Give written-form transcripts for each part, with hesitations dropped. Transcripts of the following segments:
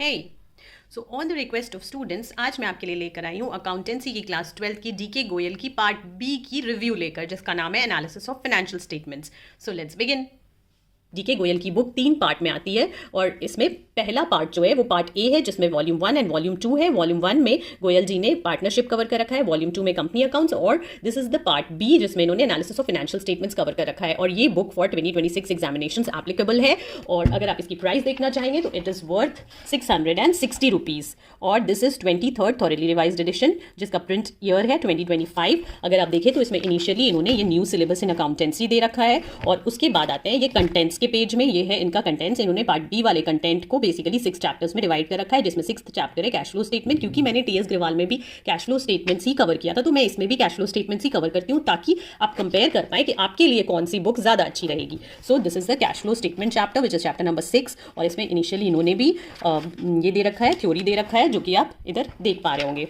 Hey, so on the request of students आज मैं आपके लिए लेकर आई हूँ अकाउंटेंसी की क्लास 12 की डीके गोयल की पार्ट बी की रिव्यू लेकर, जिसका नाम है analysis of financial statements. So let's begin. DK Goyal की बुक 3 पार्ट में आती है और इसमें पहला पार्ट जो है वो पार्ट ए है, जिसमें वॉल्यूम 1 एंड वॉल्यूम 2 है। वॉल्यूम 1 में गोयल जी ने पार्टनरशिप कवर कर रखा है, वॉल्यूम 2 में कंपनी अकाउंट्स, और this is the part B जिसमें इन्होंने analysis of financial statements cover कर रखा है। और ये बुक फॉर 2026 एग्जामिनेशंस एप्लीकेबल है। और अगर आप इसकी प्राइस देखना चाहेंगे तो इट इज़ वर्थ 660 रुपीज़। और this is 23rd thoroughly revised edition, जिसका प्रिंट ईयर है 2025। अगर आप देखें तो इसमें इनिशियली इन्होंने ये न्यू सिलेबस इन अकाउंटेंसी दे रखा है, और उसके बाद आते हैं ये कंटेंट्स के पेज में। ये है इनका कंटेंट्स। इन्होंने पार्ट बी वाले कंटेंट को बेसिकली 6 चैप्टर्स में डिवाइड कर रखा है, जिसमें 6th चैप्टर है कैश फ्लो स्टेटमेंट। क्योंकि मैंने टीएस ग्रेवाल में भी कैश फ्लो स्टेटमेंट्स ही कवर किया था, तो मैं इसमें भी कैश फ्लो स्टेटमेंट्स ही कवर करती हूँ, ताकि आप कंपेयर कर पाए कि आपके लिए कौन सी बुक ज़्यादा अच्छी रहेगी। So this is the cash flow statement chapter which is chapter number 6। और इसमें इनिशियली इन्होंने भी ये दे रखा है, थ्योरी दे रखा है, जो कि आप इधर देख पा रहे होंगे।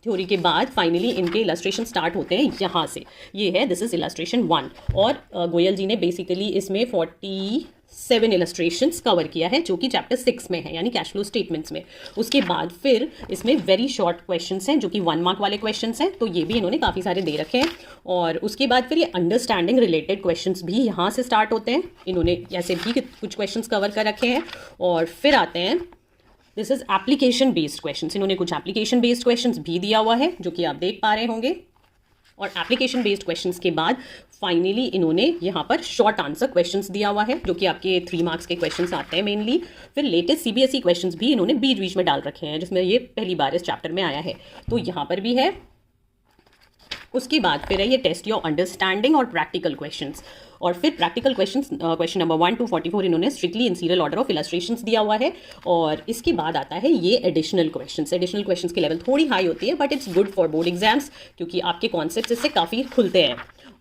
थ्योरी के बाद फाइनली इनके इलस्ट्रेशन स्टार्ट होते हैं यहाँ से। ये है, दिस इज इलस्ट्रेशन 1। और गोयल जी ने बेसिकली इसमें 47 इलस्ट्रेशंस कवर किया है, जो कि चैप्टर 6 में है, यानी कैश फ्लो स्टेटमेंट्स में। उसके बाद फिर इसमें वेरी शॉर्ट क्वेश्चंस हैं, जो कि 1 मार्क वाले क्वेश्चंस हैं, तो ये भी इन्होंने काफ़ी सारे दे रखे हैं। और उसके बाद फिर ये अंडरस्टैंडिंग रिलेटेड क्वेश्चंस भी यहाँ से स्टार्ट होते हैं। इन्होंने ऐसे भी कुछ क्वेश्चंस कवर कर रखे हैं। और फिर आते हैं, this is application based questions. इन्होंने कुछ एप्लीकेशन बेस्ड क्वेश्चंस भी दिया हुआ है, जो कि आप देख पा रहे होंगे। और एप्लीकेशन बेस्ड क्वेश्चंस के बाद फाइनली इन्होंने यहाँ पर शॉर्ट आंसर क्वेश्चंस दिया हुआ है, जो कि आपके 3 मार्क्स के क्वेश्चंस आते हैं मेनली। फिर लेटेस्ट सीबीएसई क्वेश्चंस भी इन्होंने बीच बीच में डाल रखे हैं, जिसमें ये पहली बार इस चैप्टर में आया है, तो यहाँ पर भी है। उसके बाद फिर है ये टेस्ट योर अंडरस्टैंडिंग और प्रैक्टिकल क्वेश्चंस। और फिर practical questions, question number 1 to 44 इन्होंने strictly in serial order of illustrations दिया हुआ है। और इसके बाद आता है ये एडिशनल क्वेश्चंस। एडिशनल क्वेश्चंस की लेवल थोड़ी हाई होती है, but it's good for board exams, क्योंकि आपके कॉन्सेप्ट्स इससे काफ़ी खुलते हैं।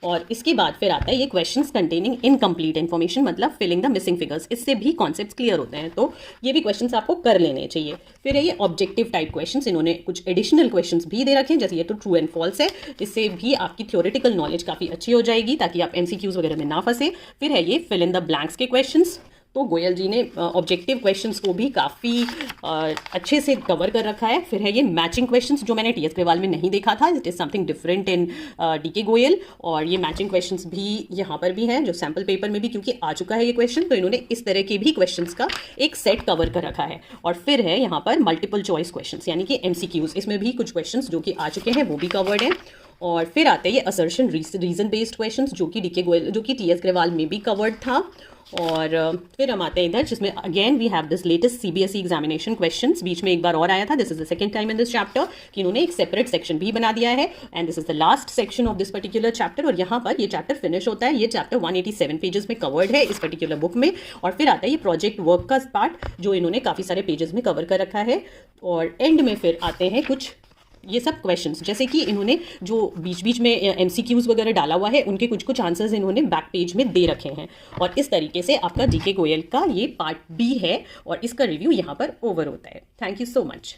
और इसके बाद फिर आता है ये क्वेश्चंस कंटेनिंग इनकम्प्लीट इन्फॉर्मेशन, मतलब फिलिंग द मिसिंग फिगर्स। इससे भी कॉन्सेप्ट्स क्लियर होते हैं, तो ये भी क्वेश्चंस आपको कर लेने चाहिए। फिर है ये ऑब्जेक्टिव टाइप क्वेश्चंस। इन्होंने कुछ एडिशनल क्वेश्चंस भी दे रखे हैं, जैसे ये तो ट्रू एंड फॉल्स है। इससे भी आपकी थ्योरेटिकल नॉलेज काफ़ी अच्छी हो जाएगी, ताकि आप एमसीक्यूज वगैरह में ना फंसे। फिर है ये फिल इन द ब्लैंक्स के क्वेश्चंस। तो गोयल जी ने ऑब्जेक्टिव क्वेश्चंस को भी काफ़ी अच्छे से कवर कर रखा है। फिर है ये मैचिंग क्वेश्चंस, जो मैंने टीएस ग्रेवाल में नहीं देखा था। It is something different in DK Goyal. और ये मैचिंग क्वेश्चंस भी यहाँ पर भी हैं, जो सैम्पल पेपर में भी क्योंकि आ चुका है ये क्वेश्चन, तो इन्होंने इस तरह के भी क्वेश्चंस का एक सेट कवर कर रखा है। और फिर है यहाँ पर मल्टीपल चॉइस क्वेश्चंस, यानी कि एमसीक्यूज। इसमें भी कुछ क्वेश्चंस जो कि आ चुके हैं वो भी कवर्ड हैं। और फिर आते हैं ये असर्शन रीजन बेस्ड क्वेश्चंस, जो कि डीके गोयल, जो कि टीएस ग्रेवाल में भी कवर्ड था। और फिर हम आते हैं इधर, जिसमें again we have this latest CBSE examination questions. बीच में एक बार और आया था, this is the second time in this chapter, कि इन्होंने एक सेपरेट सेक्शन भी बना दिया है। And this is the last section of this particular chapter. और यहाँ पर ये चैप्टर फिनिश होता है। ये चैप्टर 187 पेजेस में कवर्ड है इस पर्टिकुलर बुक में। और फिर आता है ये प्रोजेक्ट वर्क का पार्ट, जो इन्होंने काफ़ी सारे पेजेस में कवर कर रखा है। और एंड में फिर आते हैं कुछ ये सब क्वेश्चंस, जैसे कि इन्होंने जो बीच बीच में एमसीक्यूज वगैरह डाला हुआ है, उनके कुछ कुछ आंसर्स इन्होंने बैक पेज में दे रखे हैं। और इस तरीके से आपका डीके गोयल का ये पार्ट बी है, और इसका रिव्यू यहाँ पर ओवर होता है। Thank you so much.